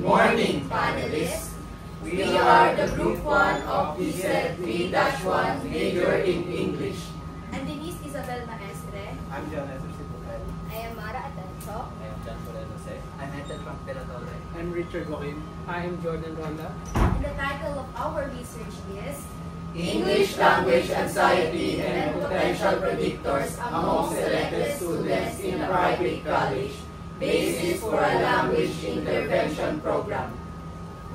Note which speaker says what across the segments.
Speaker 1: morning, panelists. We are the Group 1 of PSET 3-1 Major in English.
Speaker 2: I'm Denise Isabel Maestre.
Speaker 3: I'm John Esposito.
Speaker 2: I am Mara Atencio.
Speaker 4: I am John Jose. I'm Ethel from Pilatore.
Speaker 5: I'm Richard Joaquin. I am Jordan Ronda.
Speaker 2: And the title of our research is
Speaker 1: English Language Anxiety and Potential Predictors Among Selected Students in a Private College. Basis for a Language Intervention Program.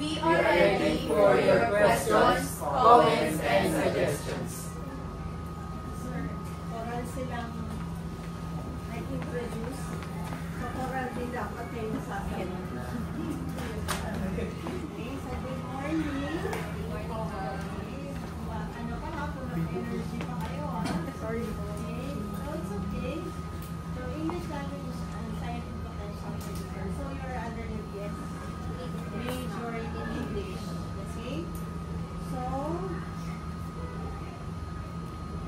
Speaker 2: We
Speaker 1: We
Speaker 2: are
Speaker 1: are ready for your questions, comments, and suggestions.
Speaker 6: Sir, oral silang nag-introduce. So, oral din dapat kayo sa akin. Okay, so good morning. Ano pa nga, full of energy pa kayo, ha? Sorry. Okay, so it's okay. So, English language and scientific potential predictor. So, you're under the BS major in English. Okay? So,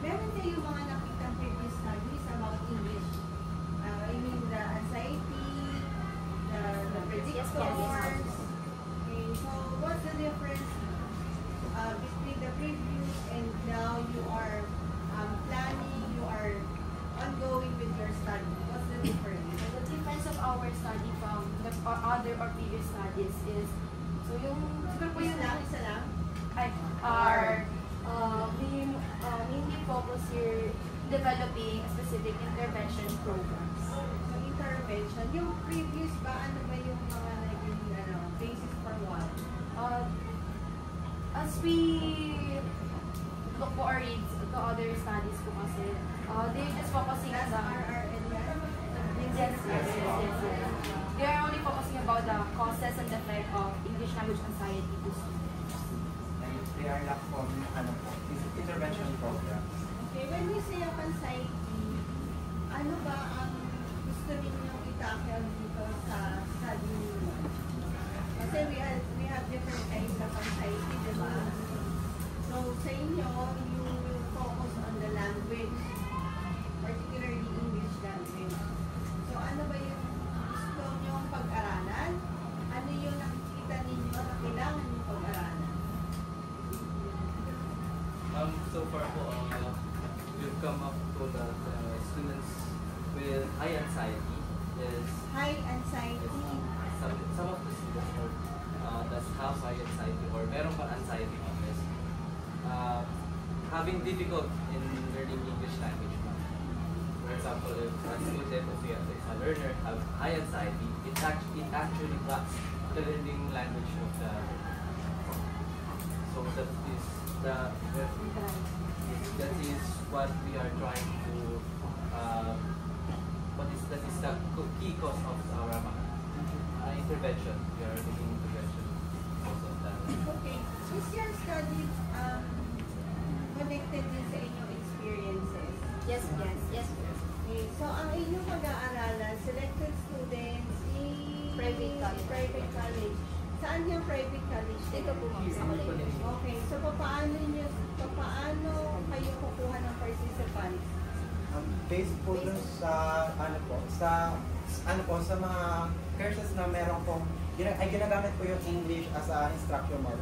Speaker 6: meron kayo mga nakitang previous studies about English. I mean the anxiety, the predictors. Okay, so what's the difference between the previous and now you are planning, you are ongoing with your study? What's the difference?
Speaker 2: the difference of our study from the other or previous studies is, so yung, siguro po yung
Speaker 6: Isa lang?
Speaker 2: we mainly focus here developing specific intervention programs.
Speaker 6: So intervention. Yung previous ba, ano ba yung mga naging basis for what?
Speaker 2: As we look for our reads to other studies po kasi, they're just focusing on
Speaker 6: That's
Speaker 2: the
Speaker 6: RRN.
Speaker 2: yes. They are only focusing about the causes and effect of English language anxiety to students.
Speaker 3: And they are not from intervention program.
Speaker 6: Okay, when we say of anxiety, ano ba ang gusto ninyong i-tackle dito sa study ninyo? Kasi we have different kinds of anxiety, di ba? So, sa inyo, you will focus on the language, particularly English language. So, ano ba yung gusto nyong pag-aralan? Ano yung nakikita ninyo na kailangan nyong pag-aralan?
Speaker 4: So far po, we've come up to that students with high anxiety is
Speaker 6: High anxiety.
Speaker 4: some of the students that have high anxiety or meron pa anxiety is having difficult in learning English language. For example, if a student, if a learner have high anxiety, it actually blocks the learning language of the. So that is what we are trying to. That is the key cause of our intervention. We are taking intervention also of that.
Speaker 6: Okay. Is your study connected din sa inyong experiences?
Speaker 2: Yes.
Speaker 6: Okay. So, ang inyong pag-aaralan, selected students in
Speaker 2: Private college.
Speaker 6: Private college. Saan yung private college?
Speaker 2: Dito po ma'am sa college.
Speaker 6: Okay. So, paano kayo kukuha ng participants?
Speaker 3: Based po dun sa sa mga courses na meron pong ginagamit po yung English as a instruction mode.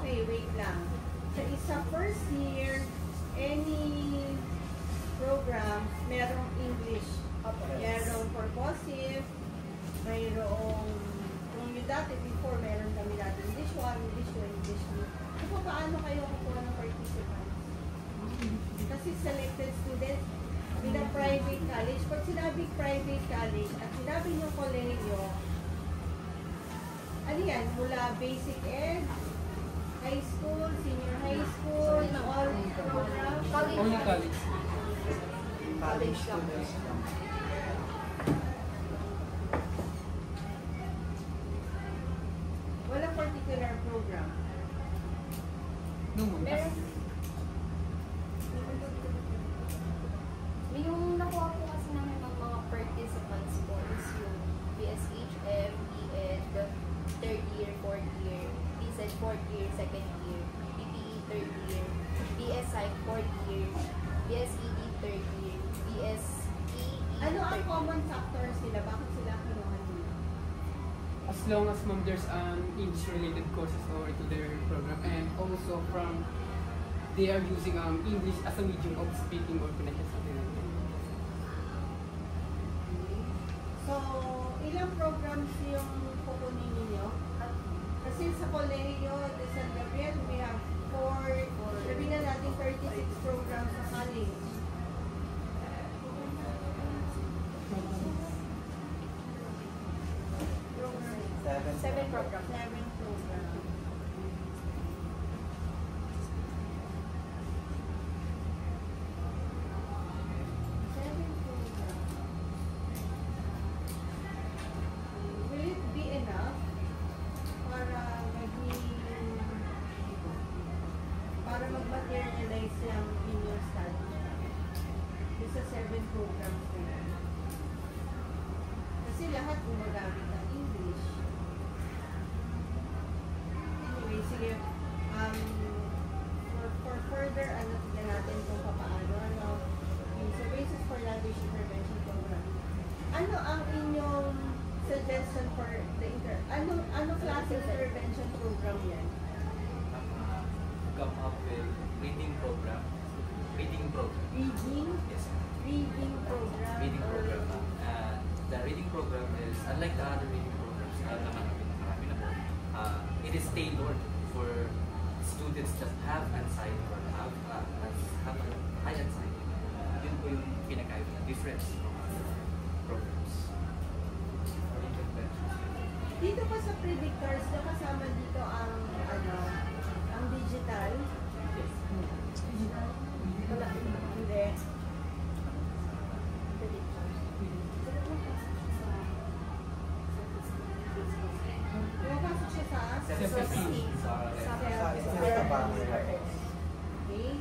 Speaker 6: Okay, wait lang. So, isa first year, any program, merong English. Merong purposive, mayroong, kung yung dati before, meron kami dati English 1, English 2, English 2. So, paano kayo kukuha ng participants? Kasi selected students, in a private college, pag sinabing private college at sinabi nyo kolehiyo, ano yan, mula basic ed, high school, senior high school, all programs?
Speaker 5: Only college.
Speaker 3: College students.
Speaker 6: Walang particular program.
Speaker 5: No, ma'am.
Speaker 2: Meron. Yung nakuha po kasi namin ng mga participants po is yung BSHM, BEd, third year, fourth year, BSED, fourth year, second year, BPE, third year, BSI, fourth year, BSED, third year, BSEE,
Speaker 6: Ano ang
Speaker 2: third year.
Speaker 6: common factors nila? Bakit sila kinuha nila?
Speaker 5: as long as ma'am there's English-related courses over to their program, and also from they are using English as a medium of speaking or connection, something like that.
Speaker 6: So, ilang programs yung kukunin ninyo? Kasi sa kolehiyo de San Gabriel, we have 4, sabi na natin 36 programs sa college. Programs.
Speaker 2: 7 programs.
Speaker 6: 7 programs. Will it be enough para mag-materialize yung inyong study? Yung sa 7 programs na yan. Kasi lahat gumagamit ng English. Anyway, sige. For further, tignan natin kung paano, yung sa Basis for Language Intervention Program. Ano ang inyong suggestion for the ano klase intervention program yan?
Speaker 4: Come up with reading program.
Speaker 6: Reading?
Speaker 4: Yes.
Speaker 6: Reading program.
Speaker 4: Reading program. The reading program is, unlike the other reading programs na marami na po, it is tailored for students that have anxiety or have a high anxiety. Yun po yung pinakaiba na difference ng other programs.
Speaker 6: Dito pa sa predictors, kasama dito ang digital. Wala. Hindi. Pumapasok siya sa Okay.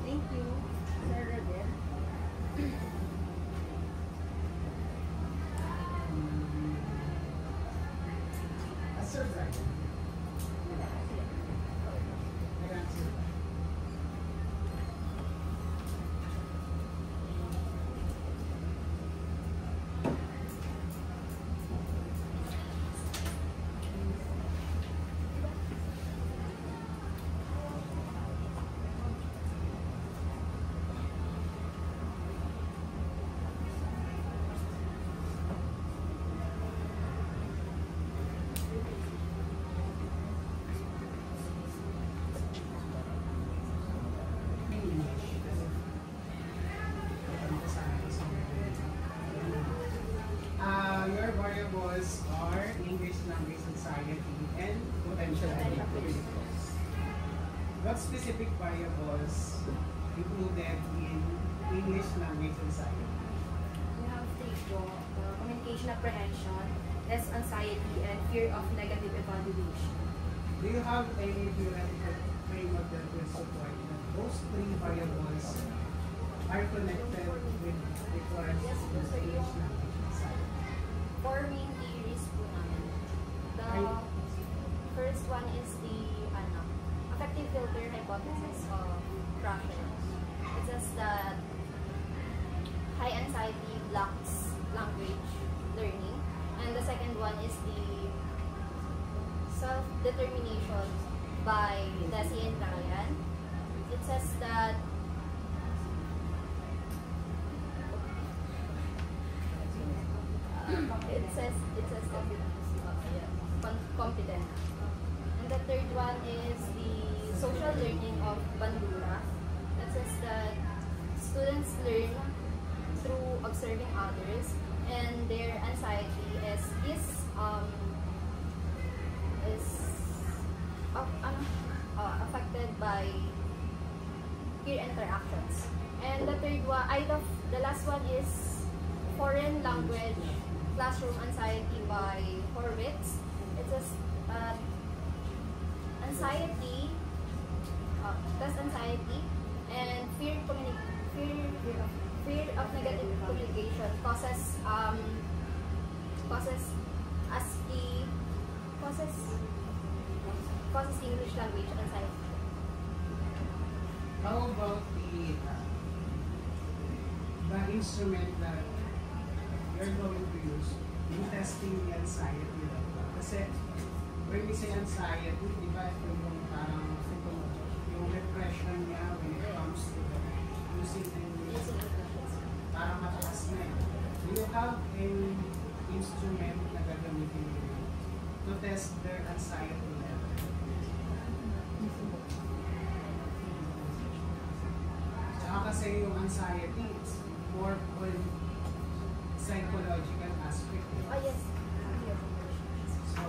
Speaker 6: Thank you, Sir Rodel.
Speaker 7: Sir Brian. Your variables are English language anxiety and potential addictivity. What specific variables included in English language anxiety?
Speaker 2: We have 3 communication apprehension, less anxiety, and fear of negative evaluation.
Speaker 7: Do you have any theoretical framework that will support that those 3 variables are connected with the correct English language anxiety?
Speaker 2: 4 main theories po namin. The first one is the affective filter hypothesis of Krasher. It says that high anxiety blocks language learning. And the second one is the self-determination by Deci and Ryan. It says that competent. And the third one is the social learning of Bandura. That says that students learn through observing others, and their anxiety is affected by peer interactions. And the third one, the last one is foreign language classroom anxiety by Horwitz. It says anxiety and fear of negative communication causes English language anxiety.
Speaker 7: How about the instrument that you're going to use in testing the anxiety Kasi, when we say anxiety, di ba, ito yung parang yung repression niya when it comes to the using English, parang mataas na eh. Do you have any instrument na gagamitin nyo to test their anxiety level? Saka kasi yung anxiety, it's more on psychological aspect.
Speaker 2: Oh, yes.
Speaker 7: So,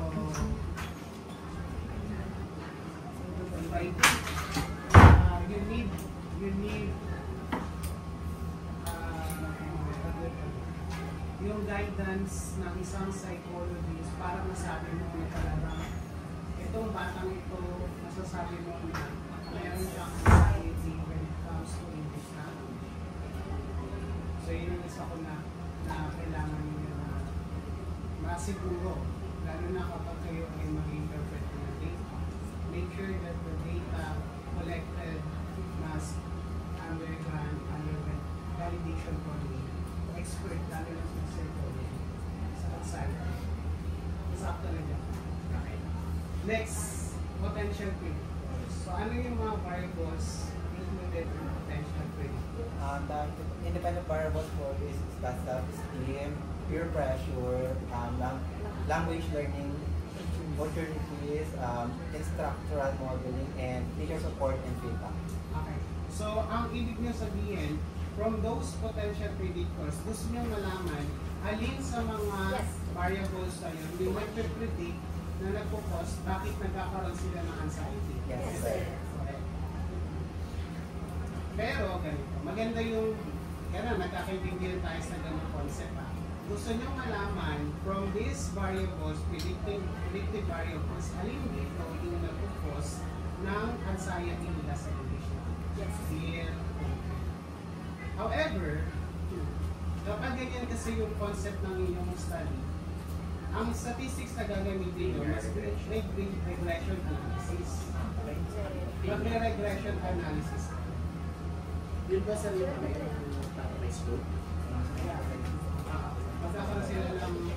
Speaker 7: I think you need yung guidance ng isang psychologist para masabi mo na talagang itong batang ito, masasabi mo na mayroon siyang anxiety when it comes to English language. So yun yung isa ko na kailangan nyo na masiguro, lalo na kapag kayo ay mag-interpret ng data. Make sure that the data collected must undergone validation for the expert, lalo na sa psychology, sa outside. Sakto na dyan. Okay. Next, potential predictors. So ano yung mga variables included in potential predictors?
Speaker 3: The independent variables for this is self-esteem, peer pressure, language learning, opportunities, instructional modeling, and teacher support and feedback.
Speaker 7: Okay. So, ang ibig nyo sabihin, from those potential predictors, gusto nyo malaman alin sa mga variables na yun, yung nagpe-predict na nagpo-cause, bakit nagkakaroon sila ng anxiety.
Speaker 3: Yes, sir.
Speaker 7: Okay. Pero, ganito, maganda yung, kaya nagkakaintindihan tayo sa ganong concept ha. Gusto nyo malaman from these variables, predictive variables, alin dito yung nagpo-cause ng anxiety nila sa English. Fear. However, kapag ganyan kasi yung concept ng inyong study, ang statistics na gagamitin nyo, mas may regression analysis. Mag-regression analysis.
Speaker 1: Yun ba sa yung may school?
Speaker 7: Magkakaroon sila ng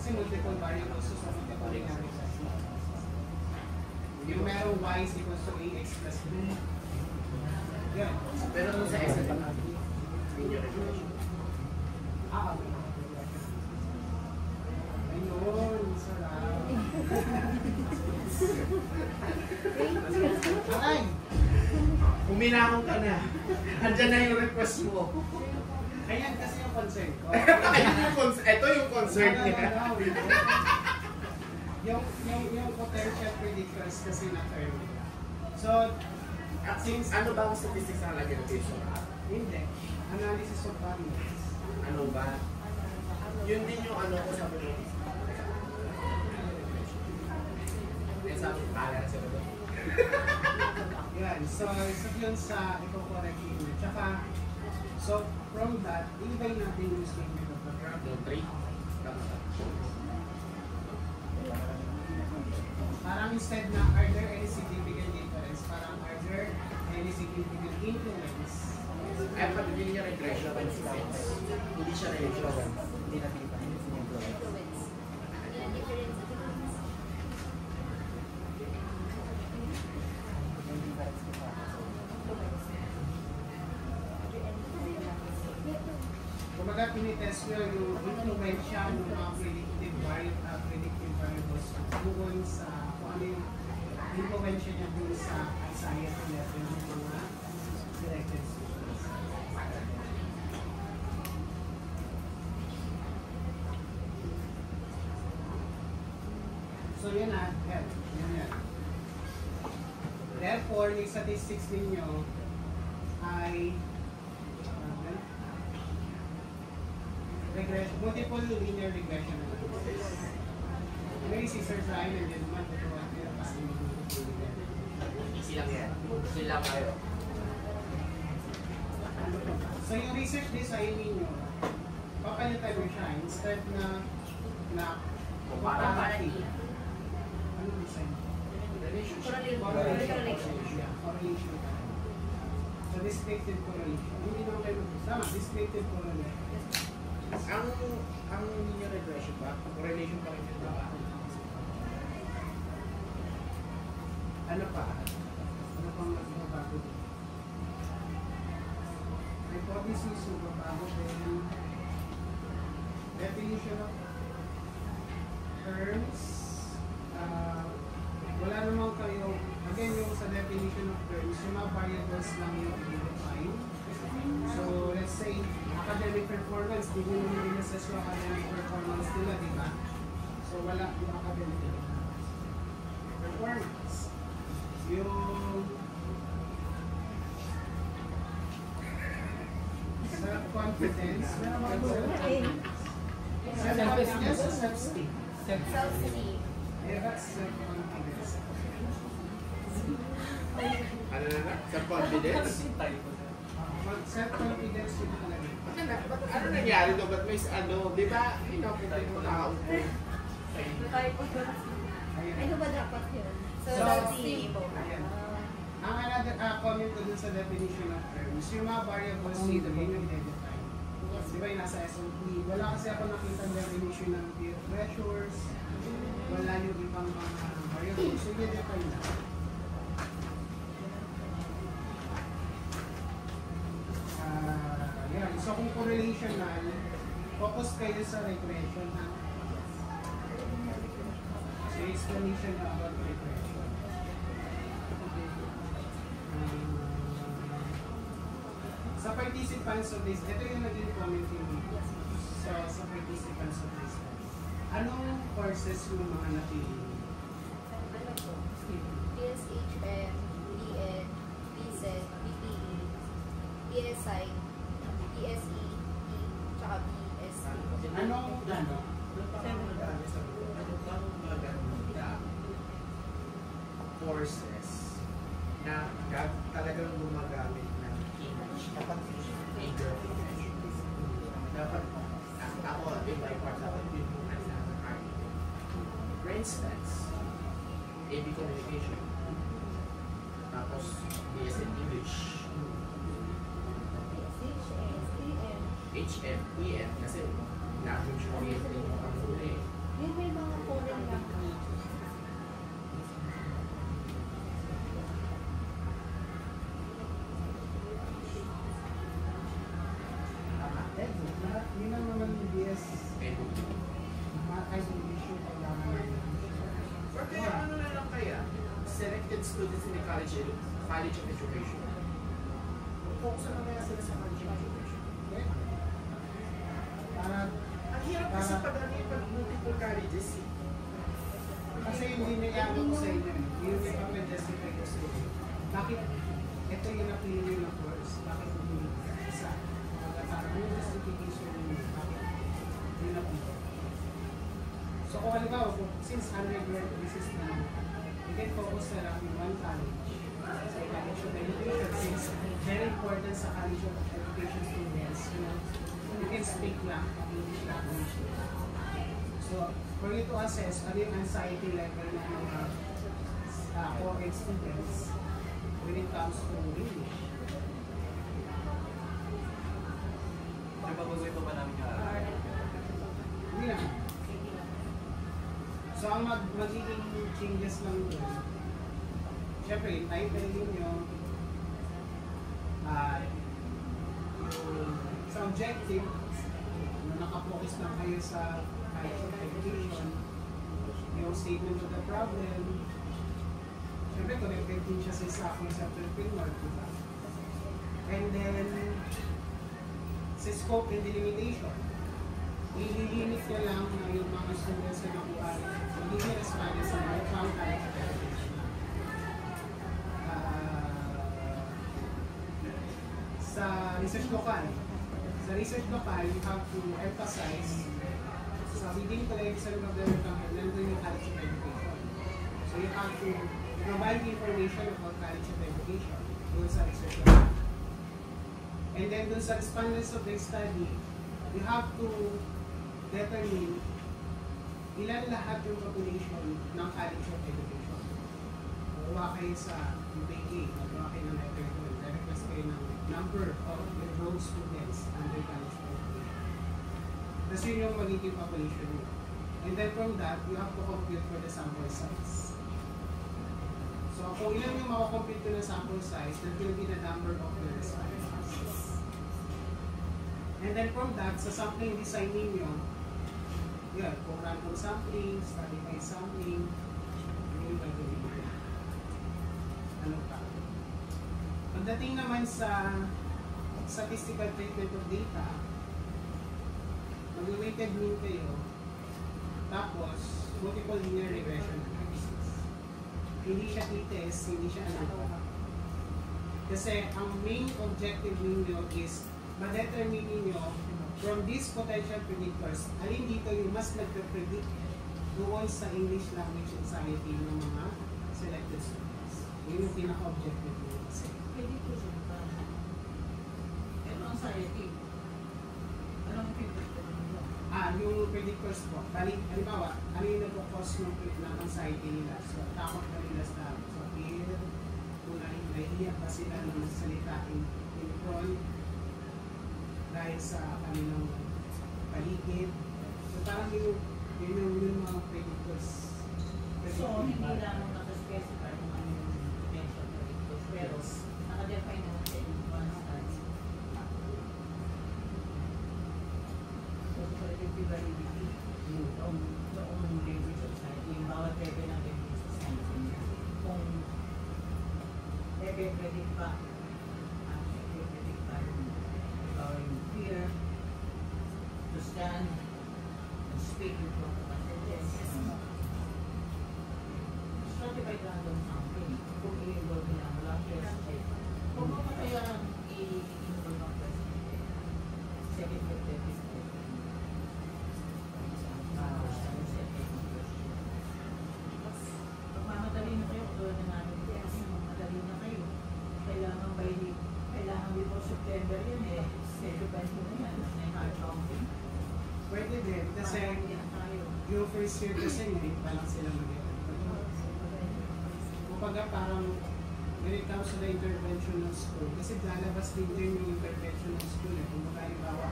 Speaker 7: kasi multiple variables so sa multiple regression. Yung merong y is equals to ax plus b. Yan.
Speaker 1: Pero kung sa SL, linear regression.
Speaker 7: Ayun, sarap. Aray!
Speaker 1: Uminahon ka na. Andyan na yung request mo.
Speaker 7: Ayan kasi yung concern ko.
Speaker 1: Ito yung concern niya.
Speaker 7: Yung potential predictors kasi na term. So,
Speaker 1: Since ano ba ang statistics na lagyan natin?
Speaker 7: hindi. Analysis of variance.
Speaker 1: Ano ba? Yun din yung ano ko sabi mo. Sabi ko, kala na sila doon.
Speaker 7: Yan. So, isa yun sa i-correct yun. Tsaka, so, from that, ibay natin yung statement of the graph.
Speaker 1: Yung 3.
Speaker 7: Parang instead na, are there any significant difference? Parang, are there any significant influence?
Speaker 1: Ay, pagiging niya regression. Hindi siya regression.
Speaker 3: Hindi nakita. Hindi influence.
Speaker 7: Kumbaga, pinitest nyo yung influensya ng mga predictive variables doon sa kung ano yung influensya niya doon sa anxiety level ng mga selected students. So yun na, yan. Therefore, yung statistics ninyo ay multiple linear regression analysis. May si Sir Ryan and then naman tuturuan nila paano multiple linear regression.
Speaker 1: Easy lang yan. Easy lang kayo.
Speaker 7: So yung research design ninyo, papalitan mo siya instead na comparative. Ano design? Correlation. So descriptive correlation. Hindi naman kayo tama, descriptive correlation. Ang linear regression ba? Correlation pa rin yun ba? Ano pa? Ano pang magbabago dito? Hypothesis, magbabago din. Definition of terms. Wala namang kayo, again yung sa definition of terms, yung mga variables lang yung i-define. So, let's say, academic performance, di nyo naman in-assess yung academic performance nila, di ba? So, wala yung academic performance. Yung self-confidence, meron ba ito? Self-confidence o self-esteem?
Speaker 2: Self-esteem.
Speaker 7: Yeah, that's self-confidence.
Speaker 8: Ano na? Self-confidence?
Speaker 7: Self-confidence yung talaga.
Speaker 8: Ano nangyari doon? Ba't may di ba? Inapuntin mo tao po.
Speaker 6: Ano ba dapat yun?
Speaker 2: Self-esteem.
Speaker 7: Ayan. Ang another comment ko dun sa definition of terms, yung mga variables dito, yun yung i-define. Di ba yung nasa SOP? Wala kasi ako nakita ang definition ng peer pressures, wala yung ibang mga variables, so i-define na. Yan. So kung correlational, focus kayo sa regression ha. So explanation about regression. Sa participants of this, ito yung naging comment yung sa participants of this. Anong courses yung mga napili?
Speaker 2: PSHM, BN, BSET, BPE, PSI, PSE, tsaka BSC.
Speaker 7: Anong
Speaker 8: Courses na talagang gumagamit ng English. Dapat major English. Dapat ako, in my part, dapat yun yung nasa art. For instance, AB Communication. Tapos, BS in English. HM, EM, kasi language oriented yung pang-uli.
Speaker 6: Yung may mga foreign language.
Speaker 7: yun ang naman yung BS.
Speaker 8: Edu.
Speaker 7: Ay, issue kailangan.
Speaker 8: Or kaya ano na lang kaya? Selected students in the College of Education. Focus na kaya sila sa College of Education.
Speaker 7: Okay?
Speaker 8: Ang hirap kasi pag multiple colleges eh.
Speaker 7: Kasi hindi niyayama ko sa inyo. Yung may pag-justify ko sa inyo. Bakit ito yung napili na course? Bakit hindi isa? Parang yung justification nyo. Bakit yung napili? So kung halimbawa, since undergrad thesis naman, you can focus na lang in one college. Sa College of Education, since very important sa College of Education students, you can speak lang English language. So, for you to assess ano yung anxiety level ng mga co-ed students when it comes to English.
Speaker 4: Nagbabago ito pa namin ka?
Speaker 7: Hindi naman. So, ang magiging changes lang doon, syempre, yung title ninyo, yung sa objective, nakapokus lang kayo sa College of Education, yung statement of the problem, syempre, connected din siya sa isa conceptual framework, diba? And then, sa scope and delimitation, i-limit nyo lang na yung mga students na nakuha, magiging respondents sa mga found College of Education. Sa research local, you have to emphasize sa within collection of the nandun yung College of Education. So you have to provide information about College of Education doon sa research local. And then doon sa respondents of the study, you have to determine ilan lahat yung population ng College of Education. Magawa kayo sa UPA, magawa kayo ng letter doon, request kayo ng number of enrolled students under College of Education. Tapos yun yung magiging population nyo. And then from that, you have to compute for the sample size. So kung ilan yung makakompute ko ng sample size, that will be the number of the responses. And then from that, sa sampling design ninyo, yun, kung random sampling, stratified sampling, yun yung gagawin nyo. Ano pa? Pagdating naman sa statistical treatment of data, mag-weighted mean kayo, tapos multiple linear regression analysis. Hindi siya t-test, hindi siya ano. Kasi ang main objective ninyo is ma-determine ninyo from these potential predictors, alin dito yung mas nagpe-predict doon sa English language anxiety ng mga selected students. Yun yung pinaka-objective ninyo kasi.
Speaker 6: Prediction pa. Ano ang anxiety? Anong prediction nila?
Speaker 7: Yung predictors po. Halimbawa, ano yung nagpo-cause ng anxiety nila? So, takot na nila sa fear, kung nahihiyak pa sila ng salitain in front dahil sa kanilang paligid. So, parang yung mga predictors.
Speaker 6: So, hindi lang nakaspecify kung ano yung potential predictors, pero nakadefine naman sa one study. So, predictive validity, noong language of science, yung bawat level ng language of science, kung predict pa yung fear, to stand, and speak in front of passages, stratified random sampling, kung i-involve nila ang lang question. Kung mo pa kaya i-involve ang question, second method is pag mamadali na kayo, tulad na namin, kasi mamadali na kayo, kailangan before September yun eh, schedule ko na yan, may hard counting.
Speaker 7: Pwede din, kasi yung first year kasi hindi pa lang sila mag-evaluate. Kumbaga parang when it comes to the interventional school, kasi lalabas din din yung interventional school eh. Kumbaga halimbawa,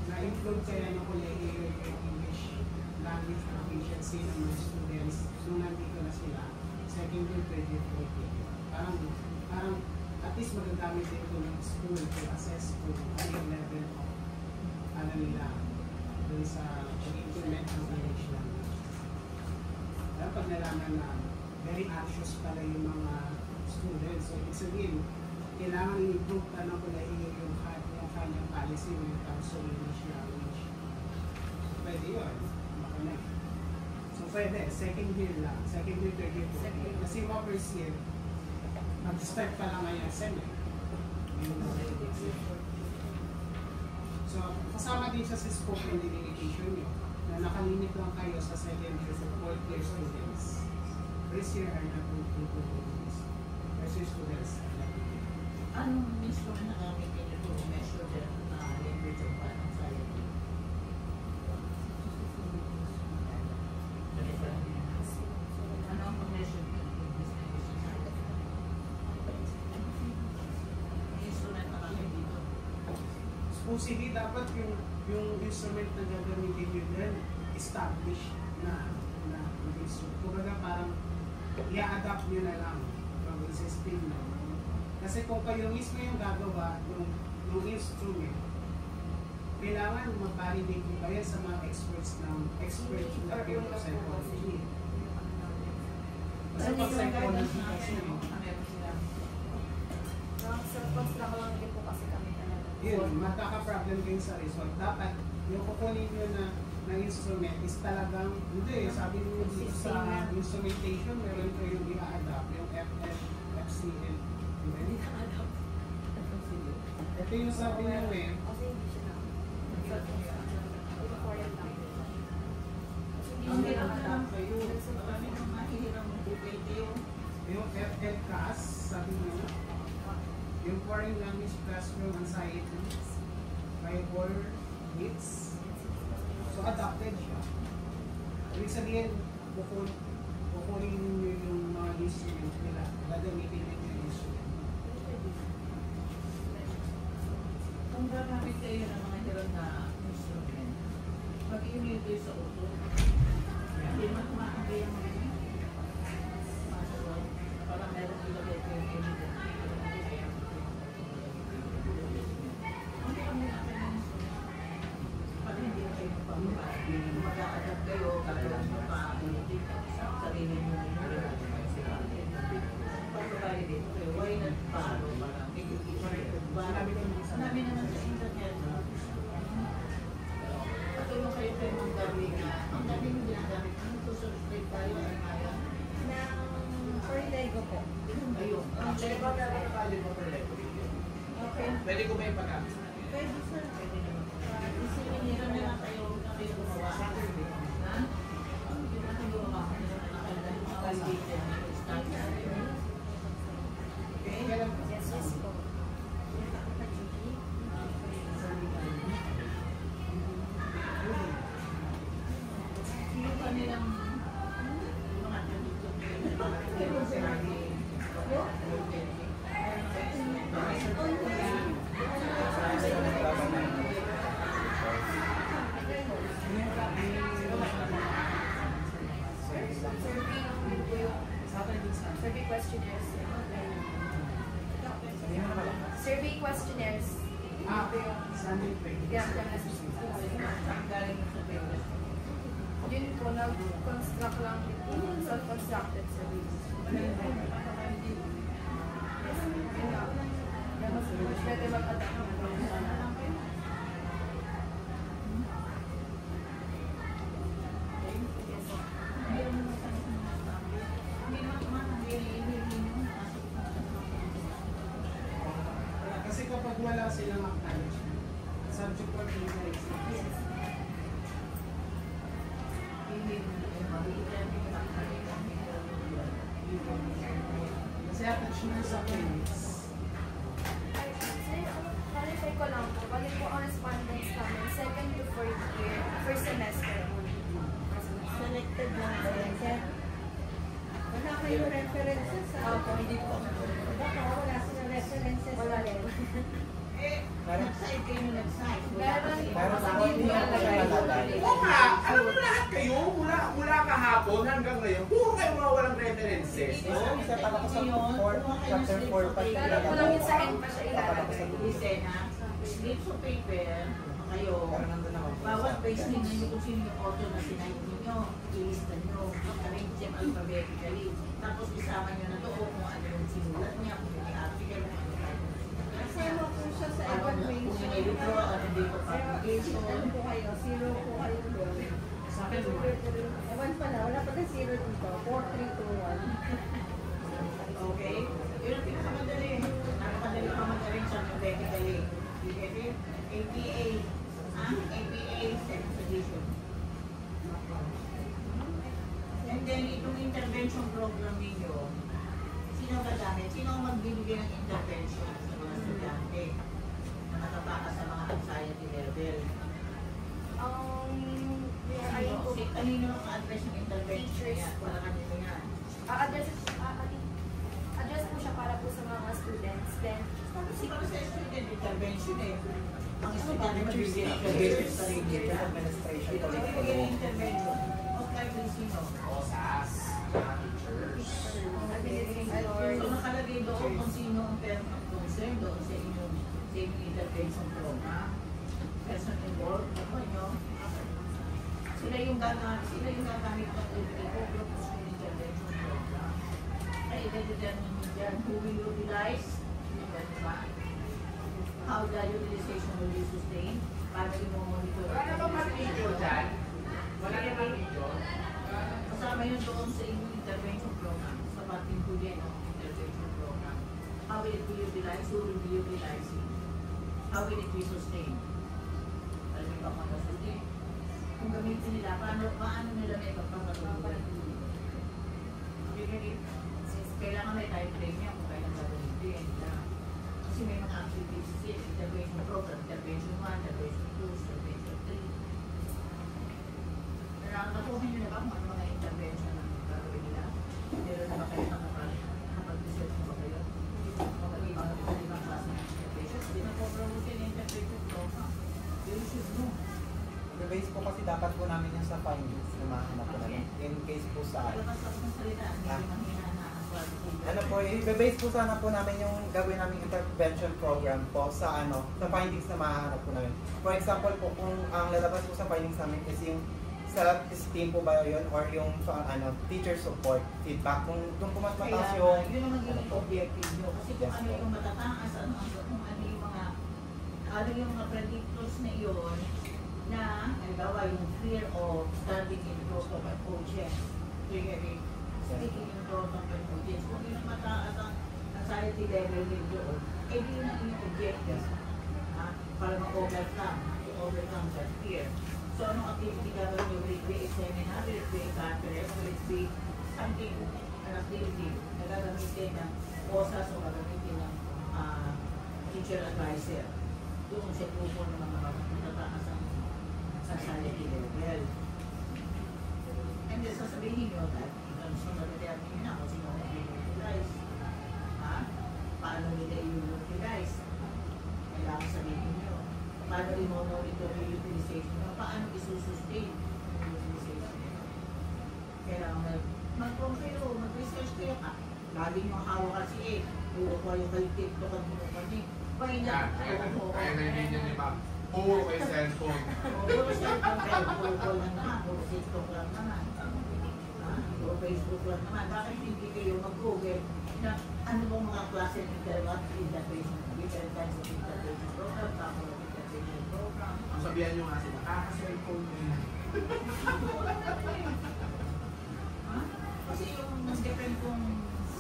Speaker 7: na-include kaya ng kolehiyo yung English language proficiency ng mga students nung nandito na sila, second year, third year, fourth year. Parang at least magagamit din ito ng school to assess kung ano yung level of ano nila dun sa pag-implement ng English language. Kaya pag nalaman na very anxious pala yung mga students, so ibig sabihin, kailangan i-improve pa ng kolehiyo yung kanyang policy when it comes to English language. Pwede yun, makonect. So pwede, second year lang, second year, third year, fourth year. Kasi mga first year, mag-start pa lang ngayon sem eh. So, kasama din siya sa scope and delimitation nyo na nakalimit lang kayo sa second year sa fourth year students. First year are not included. First year students are not included.
Speaker 6: Anong instrument na gamitin nyo to measure the language of anxiety? Ano ang measure ng English language anxiety? Instrument na kami dito.
Speaker 7: Supposedly, dapat yung instrument na gagamitin nyo din established na instrument. Kumbaga parang i-adapt nyo na lang from existing na. Kasi kung kayo mismo yung gagawa ng instrument, kailangan mag-validate nyo kayo sa mga experts na field of psychology. Kasi pag psychology kasi
Speaker 2: Self-construct lang din po kasi kami talaga.
Speaker 7: yun, magkaka-problem kayo sa result. Dapat yung kukunin nyo na instrument is talagang, hindi, sabi nyo dito sa instrumentation, meron kayo yung i-adapt, yung FCL.
Speaker 2: Hindi ka alam.
Speaker 7: Ito yung sabi nyo eh,
Speaker 2: Kasi hindi siya na. Foreign language.
Speaker 6: Ang hirap kayo. Marami nang mahihirang mag-debate kayo.
Speaker 7: yung FLCAS, sabi nyo, yung Foreign Language Classroom Anxiety, by War Hits. So, adapted siya. Ibig sabihin, kukunin nyo yung mga instruments nila, gagamitin nyo yung instrument.
Speaker 6: Kung gagamit kayo ng mga hirap na instrument, Mag-immunity sa uso. Hindi naman kumakabay ang mga yun. Masagot. Parang meron ilagay ko yung immunity. Hindi kami natin. Pag hindi kayo magpapabay, mag-a-adapt kayo, kagalang nyo pa, sarili nyo nyo. Pagpapabay dito kayo, why not follow? Parang may sanabi naman sa internet. Patulong kayo kayo mga gawin na ang dami mo ginagamit. Ano to subscribe tayo? Ano kaya?
Speaker 2: Ng for Lego po.
Speaker 6: Ayun.
Speaker 8: Kaya ba meron na value mo per leg?
Speaker 6: Okay.
Speaker 8: Pwede ko ba ipagamit?
Speaker 6: Pwede sir. Pwede naman. Isinira na lang kayo kayo gumawa. Ha? Hindi na kayo gumawa. Mga validation. Okay?
Speaker 2: Yes, yes po.
Speaker 6: Yung kanilang mga
Speaker 2: Survey questionnaires. Survey questionnaires.
Speaker 7: Sunday pwede.
Speaker 2: Yeah,
Speaker 6: galing sa papers.
Speaker 2: yun po, nag-construct lang self-constructed surveys. Yun lang. Mas pwede mag-adapt.
Speaker 7: Kasi kapag wala silang acknowledgement, subject or case. Kasi attachment sa case.
Speaker 2: Clarify ko lang po, balik po ang respondents namin, second to fourth year, first semester.
Speaker 6: Selected lang sir. Wala kayo references sa
Speaker 2: Hindi po.
Speaker 6: baka wala sila references.
Speaker 2: Wala rin.
Speaker 6: Nag-side kayo nag-side.
Speaker 2: Meron
Speaker 3: Meron
Speaker 2: sa
Speaker 3: ako,
Speaker 2: hindi
Speaker 3: hindi ako nalalagay.
Speaker 8: Oo nga, alam mo lahat kayo, mula kahapon hanggang ngayon, puro kayo mga walang references. No?
Speaker 3: Set up ako sa chapter 4 pa siya.
Speaker 2: Pero kung lang yun sa end pa siya ilalagay.
Speaker 6: Listen ha, slips of paper, kayo,
Speaker 3: Pero nandun ako.
Speaker 6: bawat page ninyo kung sino yung author na sinight ninyo, ilista nyo, arrange them alphabetically. Tapos isama nyo na doon kung ano yung sinulat niya, kung yung article, kung ano yung
Speaker 9: Kasama po siya sa
Speaker 6: kung
Speaker 9: evaluation.
Speaker 6: yung withdraw, ano date of publication.
Speaker 9: Ano po kayo? Zero po kayo doon.
Speaker 6: Sa akin,
Speaker 9: Ewan pala, wala pa na zero dito. 4, 3, 2, 1.
Speaker 6: okay? Yun ang pinakamadali. Napakadali pa mag-arrange alphabetically. You get it? APA. APA, second edition. And then, itong intervention program ninyo, sino ba gamit? Sino ang magbibigay ng intervention sa mga estudyante na nakataka sa mga anxiety level?
Speaker 2: Ayun po.
Speaker 6: Kanino ang address ng intervention
Speaker 2: Teachers.
Speaker 6: niya? Para kanino yan?
Speaker 2: Address po siya para po sa mga students. Then,
Speaker 6: Kasi para sa student intervention eh. Ang estudyante magbibigay ng intervention sa rin.
Speaker 3: Administration
Speaker 6: Ito
Speaker 3: ko
Speaker 6: may bigay ng intervention. Most likely sino?
Speaker 8: OSAS, mga teachers.
Speaker 2: administrators.
Speaker 6: So nakalagay doon kung sino ang parent of concern doon sa inyong intervention program. Person involved, ako nyo. Sila yung gagamit ng program sa intervention program. Ay, i-determine nyo dyan who will utilize, how the utilization will be sustained, paano yung monitor.
Speaker 8: Wala na ba mag-video dyan? Wala na mag-video?
Speaker 6: Kasama yun doon sa inyong intervention program, sa pating huli ng intervention program. How will it be utilized? Who will be utilizing? How will it be sustained? Alam mo ba kung ano sustain? Kung gamitin nila, paano nila may magpapatuloy? Kailangan may time frame niya kung kailan gagamitin. Kasi may mga activities siya, intervention program, intervention 1, intervention 2, intervention 3. Nakuha nyo na ba kung ano mga intervention na gagawin nila? Meron na ba kayo nakapag-research na ba kayo? Mag-ibang klase ng intervention. Hindi na po promote yung intervention program. You should know.
Speaker 3: The base po kasi dapat saan. Ano po, i-base po sana po namin yung gagawin namin intervention program po sa sa findings na mahahanap po namin. For example po, kung ang lalabas po sa findings namin is yung self-esteem po ba yun or yung teacher support, feedback, kung doon po mas mataas yung
Speaker 10: yun ang magiging objective nyo. Kasi kung ano yung matataas, ano yung mga predictors na iyon na, halimbawa yung fear of standing in front of an audience, speaking in front of an audience, kung yun ang mataas ang anxiety level ninyo, eh di yun ang inyong objective. Para ma-overcome, to overcome that fear. So, anong activity gagawin nyo? Will it be a seminar? Will it be a conference? Will it be something, an activity na gagamitin ng OSAS o gagamitin ng teacher advisor doon sa grupo ng mga matataas ang anxiety level. And then, sasabihin nyo that so nag-determine nyo na kung sino na i-utilize. Paano nila i-utilize? Kailangan sabihin nyo. Paano i-monitor yung utilization nyo? Paano i-sustain yung utilization nyo? Kailangan mag-compare o mag-research kayo ka. Lagi nyo hawak kasi puro ko yung TikTok at puro ko ni.
Speaker 8: Kaya naiinyo ni Ma'am. Puro kay cellphone.
Speaker 10: Puro cellphone kayo. Puro call lang naman. Puro TikTok lang naman. O Facebook lang naman, bakit hindi kayo mag-google na ano bang mga klase ng intervention, different kinds of intervention program, couple of intervention program.
Speaker 8: Ang sabihan nyo nga sila, cellphone nyo yan.
Speaker 10: Kasi yung mas-depend kong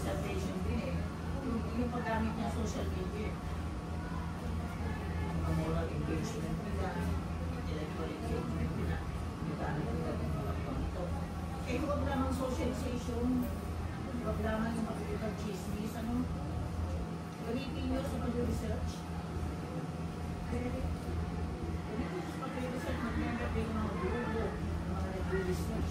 Speaker 10: intervention din yung paggamit niya social media. Ang moral engagement nila, intellectual engagement nila, yung gamit nila ng mga ito. Eh, huwag lamang socialization, huwag lamang yung makikipag-chismis, gamitin nyo sa pag-research. Gamitin nyo sa pag-research, mag-member kayo ng mga grupo, mga nag-research.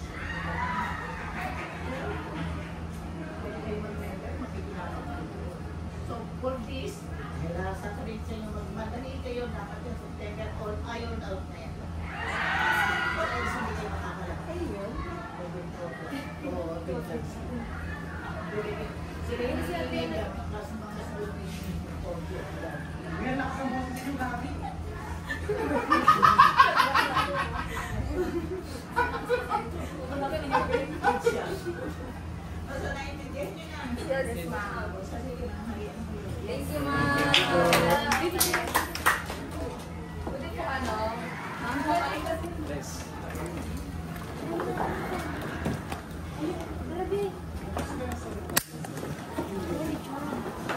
Speaker 10: Pwede kayo mag-member, makikilala kayo. So, for this, sasabihin sa inyo, magmadali kayo, dapat yung September or iron out na yan. Or else hindi kayo makakalap. Ayun. Sila yung sabihin na mas mga students
Speaker 7: May anak sa mga yung gabi.
Speaker 10: Basta naiintindihan nyo na.
Speaker 2: Yes, ma'am.
Speaker 10: Kasi kinahalian ko yun.
Speaker 2: Thank you, ma'am. Pwede po
Speaker 4: Yes.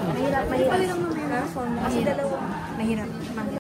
Speaker 2: Mahirap. Kasi dalawa. Mahirap.